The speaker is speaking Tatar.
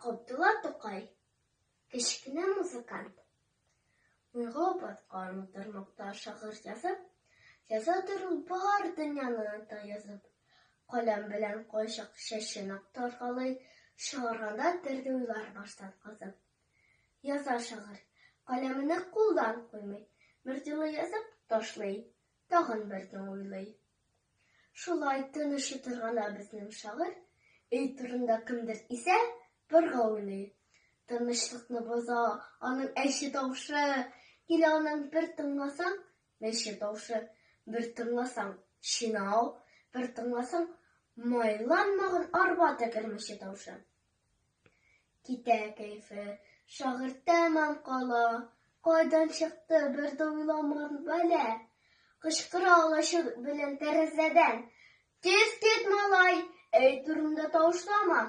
Габдулла Тукай — кечкенә музыкант. Уйга баткан тармакта шагыйрь язадыр ул бар дөньяны оныта язып. Каләм белән кайчак чәчен актаргалый, чыгарганда төрле уйлар баштан казып. Яза шагыйрь, каләмене кулдан куймый, бер юлы язып ташлый, тагын берне уйлый. Шулай тыныч утырганда безнең шагыйрь, өй турында кемдер исә, бергә уйлый. Тынычлыкны боза аның әче тавышы, килә аның бер тыңласаң, мәче тавышы, бер тыңласаң, чинау, бер тыңласаң, майланмаган арба тәгәрмәче тавышы. Китә кәефе, шагыйрь тәмам кала, кайдан чыкты бер дә уйламаган бәла. Кычкыра алачы белән тәрәзәдән: «Тиз кит, малай, өй турында тавышлама!»